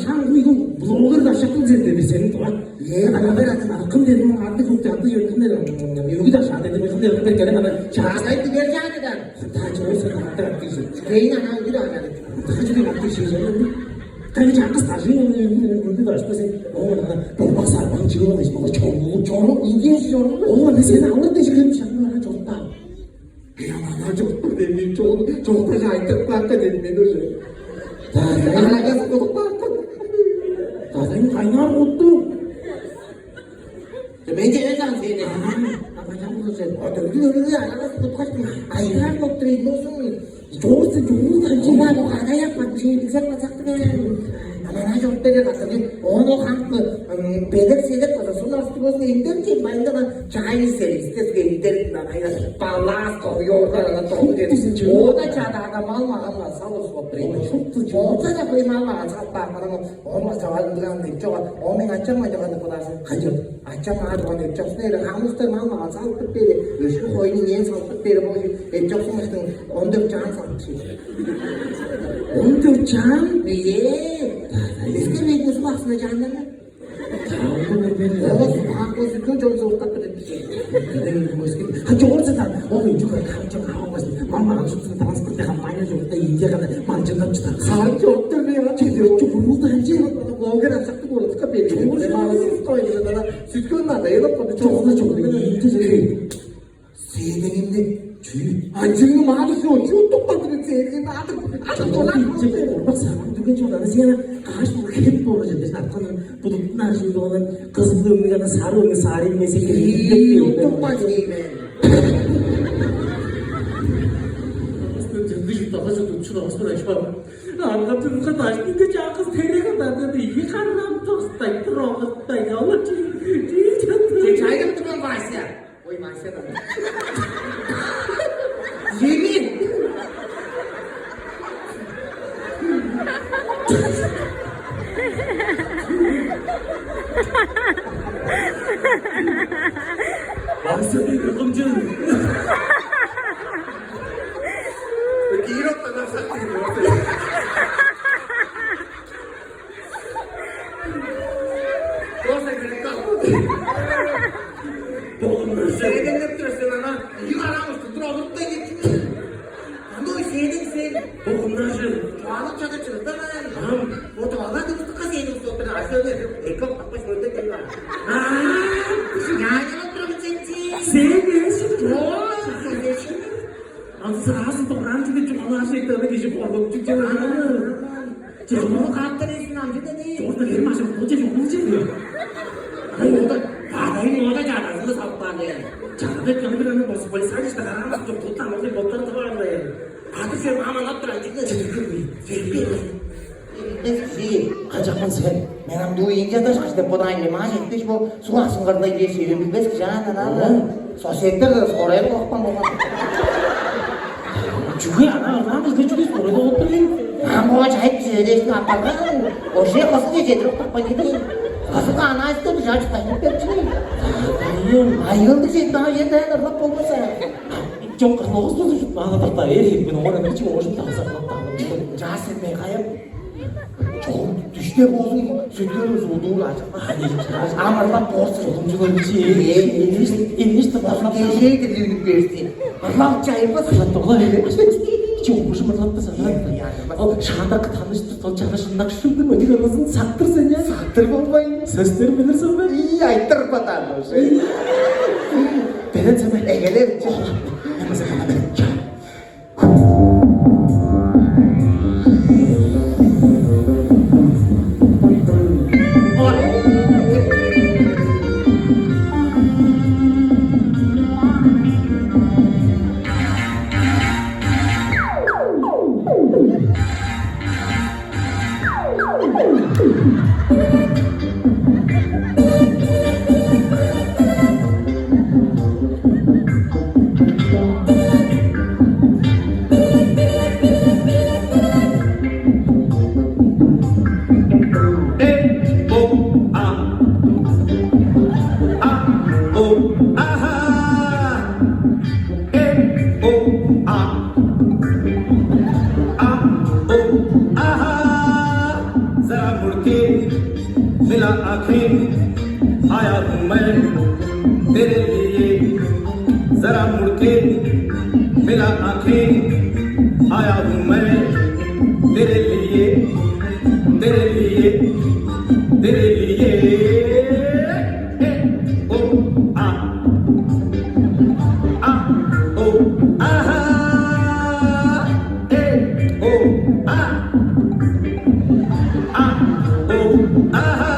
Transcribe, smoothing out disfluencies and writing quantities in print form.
шангыг блогер ашиглаж зэндээ би сэнд ба. Надад арган дээр нэг ардаг хүүхдээ хатаж явуулнаар юу гэж шаадаг юм бэ? Тэр гэрээ надад чаатай дээр яагаад тааж өсөж хатдаг гэж. Гээ наа юу гэж аа. Тааж би хатаж шийдсэн. Тааж чангас ташин үнэхээр ашигласан. Oo надад багсаар баг чигөө гэж байгаа чоо ингээс жоо. Oo нэсээ аваад шиг юм шатнаа жолтаа. Яна жолтоо дээ жолтоо хайдаг багтаа дээ мэдээж. Тааж Tahan kainar utuh. Sebenarnya kan sih deh. Apa yang lu sen? Oh, dulu anak tugas kainar kok terima sih. Jauh aja mau kaya panci bisa pasaknya. Anak jodoh katanya, ono kan beda sih kalau sudah terus intensif main dengan cahaya series, intensif namanya palas koyo kan atau itu. Oh, cara ada malah salah seperti itu. Oh, cara beli malah apa karena ono jalan dengan itu, omeng acam aja kan pada aja. Acam ada kan itu sebenarnya kamu tuh malah salah seperti itu. Justru kau ini yang salah seperti itu, itu semua itu untuk chance sih. Untuk chance, iya. इसके लिए कुछ बात में जानना है आपको क्यों जोर से उत्तर प्रदेश मुश्किल हाँ जोर से था वो जो कर काम जो काम बस मामा हम सब डांस करते हम मायने जो होता है इंडिया का मानचंद हम चुता खाल जो उत्तर में यार चीज़ें जो बुरुज है जी वो अगर आप सकते बोलो तो कभी जोर से मारा तो ये ना सिक्योर ना ये लोग पता चलो इंडिया से 세대인데 주의 안지는 말이죠. 똑똑하게 세대는 아주 이제 얼마 사람들이 좀 나는 시간에 가서 해보는 나타나는 보통 나시로는 거스름이가 사로는 사람의 세계를 똑똑하지네. 전기식 나가서도 추나서 나셔. 안 같은 거 다시 그 작은 세대가 나는데 이게 하나도 없다. 들어갔다. 이거 진짜 자기가 들어간 거 아시야? Ой, Мася, Емин! Мася, каком деле? Киров-то на самом деле. Просто крикал. Senin yaptırsın ana. Yıkaramıştı. Drogut da gitti. Ama o senin. Dokunlaşın. Çoğanı çakıçırdı da ben. O da valla da tutuka senin sopunu. Aşağıda ekip kapış orada geliyor. Yani oturup çekti. Senin. Senin. Ansızın toprağın gibi çoğanı aşağıda geçip orada çıkacağım. Çoğanı kaptırırsın amca da değil. Orada benim aşağıda koca çok olacak. Orada ini mana cara itu sampai cara itu yang benar bos polis aja sekarang masuk hutan masih motor terang deh. Aku sih mama nggak terang juga jadi sih kacakan sen. Memang dua India tuh sudah pernah ini masih itu bu suah senggar lagi sih lebih best jangan ada. Sosial sore itu apa mau? Juga anak itu juga sore itu hotel. Kamu aja itu jadi apa kan? Oke pasti jadi apa gitu. Asal anak itu bisa tanya percaya. Ayol sih tahu ya dah apa pokoknya. Jom kalau itu tuh mana tak tahu ya, benar benar cuma orang tahu sama tahu. Jasad mereka ya. Jom, işte bozun, sütüyoruz olduğu aja. Amarla post olumcular için. İnişte başla. Şey gidiyor birisi. Allah çayı basın tola öyle. Çok hoşuma gitti sana. O şandak tanıştı, o çalışındak şurada mı diyorsun? Saktır sen ya. Saktır olmayın. Sesleri bilirsin ben. İyi aytır patarmış. Ben sana egeler için. Hemen sana ben. मुड़ के मिला आंखें आया हूँ मैं तेरे लिए जरा मुड़ के मिला आंखें आया हूँ मैं तेरे लिए तेरे लिए तेरे लिए ओ आ ओ आहा ए ओ आ ओ आहा